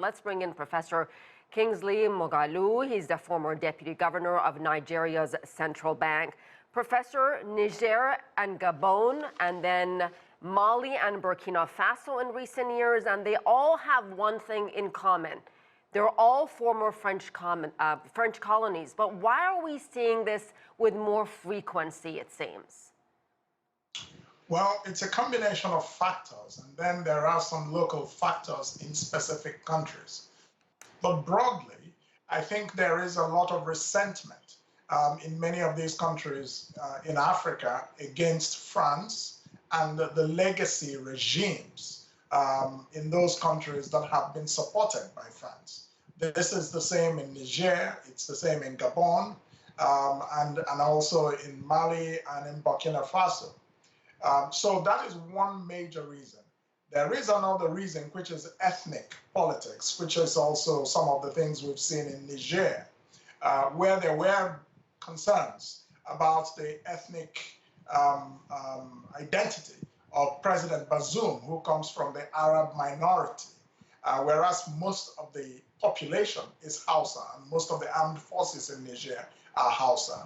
Let's bring in Professor Kingsley Moghalu. He's the former deputy governor of Nigeria's central bank. Professor, Niger and Gabon, and then Mali and Burkina Faso in recent years, and they all have one thing in common. They're all former French colonies. But why are we seeing this with more frequency, it seems? Well, it's a combination of factors, and then there are some local factors in specific countries. But broadly, I think there is a lot of resentment in many of these countries in Africa against France and the legacy regimes in those countries that have been supported by France. This is the same in Niger, it's the same in Gabon, and also in Mali and in Burkina Faso. So that is one major reason. There is another reason, which is ethnic politics, which is also some of the things we've seen in Niger, where there were concerns about the ethnic identity of President Bazoum, who comes from the Arab minority, whereas most of the population is Hausa, and most of the armed forces in Niger are Hausa.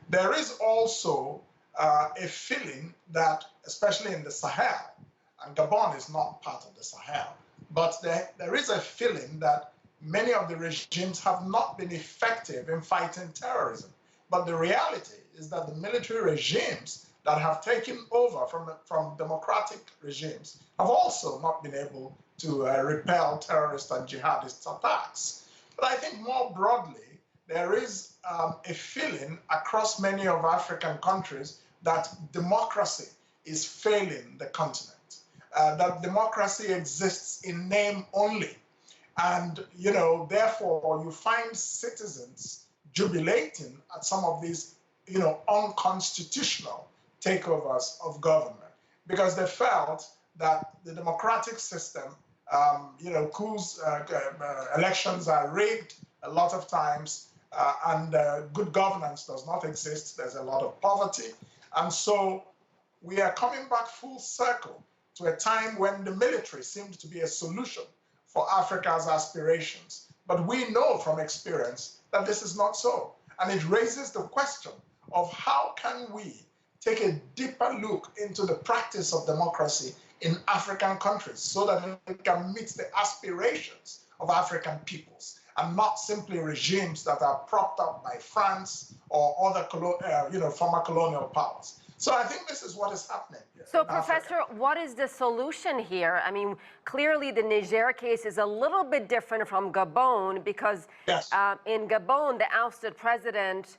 There is also a feeling that, especially in the Sahel, and Gabon is not part of the Sahel, but there is a feeling that many of the regimes have not been effective in fighting terrorism. But the reality is that the military regimes that have taken over from democratic regimes have also not been able to repel terrorist and jihadist attacks. But I think more broadly, there is a feeling across many of African countries that democracy is failing the continent, that democracy exists in name only. And, therefore, you find citizens jubilating at some of these, unconstitutional takeovers of government because they felt that the democratic system, coups, elections are rigged a lot of times, and good governance does not exist. There's a lot of poverty. And so we are coming back full circle to a time when the military seemed to be a solution for Africa's aspirations. But we know from experience that this is not so. And it raises the question of how can we take a deeper look into the practice of democracy in African countries so that it can meet the aspirations of African peoples and not simply regimes that are propped up by France or other former colonial powers. So I think this is what is happening here. So, Professor, what is the solution here? I mean, clearly the Niger case is a little bit different from Gabon because yes. In Gabon, the ousted president,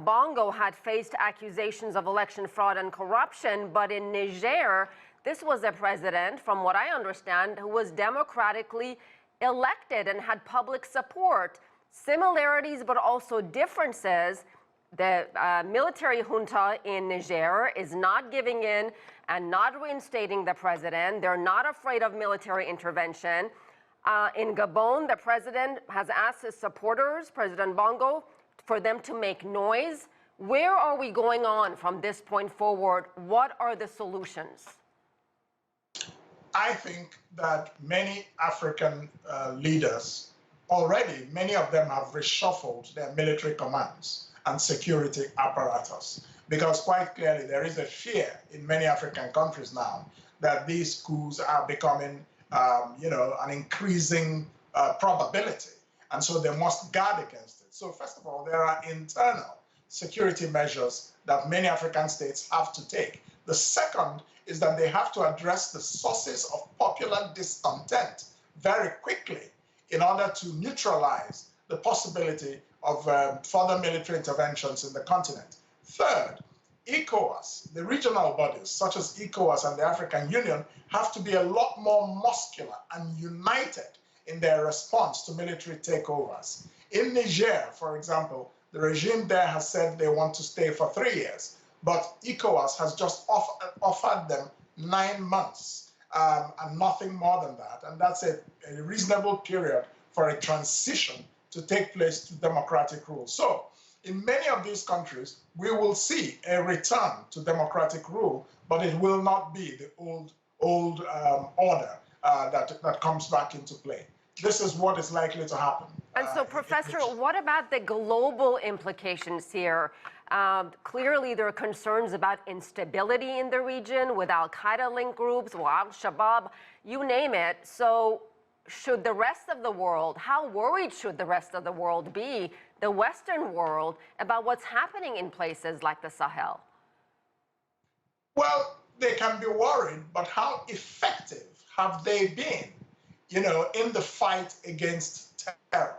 Bongo, had faced accusations of election fraud and corruption. But in Niger, this was a president, from what I understand, who was democratically elected and had public support. Similarities, but also differences. The military junta in Niger is not giving in and not reinstating the president. They're not afraid of military intervention. In Gabon, the president has asked his supporters, President Bongo, for them to make noise. Where are we going on from this point forward? What are the solutions? I think that many African leaders, already, many of them have reshuffled their military commands and security apparatus, because quite clearly there is a fear in many African countries now that these coups are becoming, an increasing probability, and so they must guard against it. So first of all, there are internal security measures that many African states have to take. The second is that they have to address the sources of popular discontent very quickly in order to neutralize the possibility of further military interventions in the continent. Third, ECOWAS, the regional bodies such as ECOWAS and the African Union have to be a lot more muscular and united in their response to military takeovers. In Niger, for example, the regime there has said they want to stay for 3 years, but ECOWAS has just offered them 9 months and nothing more than that. And that's a reasonable period for a transition to take place to democratic rule. So in many of these countries, we will see a return to democratic rule, but it will not be the old order that comes back into play. this is what is likely to happen. And so, Professor, what about the global implications here? Clearly, there are concerns about instability in the region with Al-Qaeda-linked groups, or Al-Shabaab, you name it. So should the rest of the world, how worried should the rest of the world be, the Western world, about what's happening in places like the Sahel? Well, they can be worried, but how effective have they been, in the fight against terror?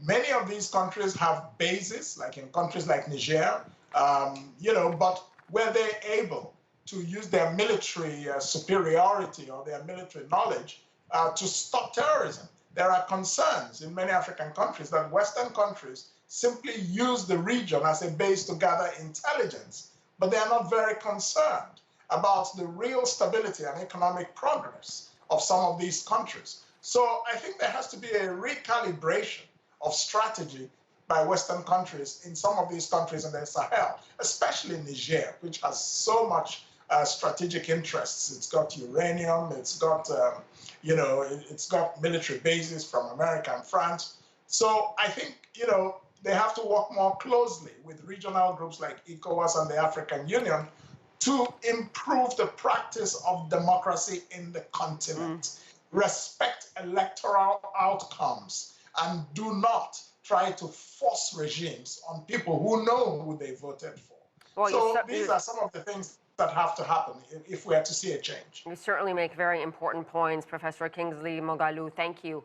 Many of these countries have bases, like in countries like Niger, but were they able to use their military superiority or their military knowledge to stop terrorism? There are concerns in many African countries that Western countries simply use the region as a base to gather intelligence, but they are not very concerned about the real stability and economic progress of some of these countries. So I think there has to be a recalibration of strategy by Western countries in some of these countries in the Sahel, especially Niger, which has so much strategic interests. It's got uranium, it's got, it's got military bases from America and France. So I think, they have to work more closely with regional groups like ECOWAS and the African Union to improve the practice of democracy in the continent. Respect electoral outcomes and do not try to force regimes on people who know who they voted for. Well, so these are some of the things that have to happen if we are to see a change. You certainly make very important points, Professor Kingsley Moghalu. Thank you.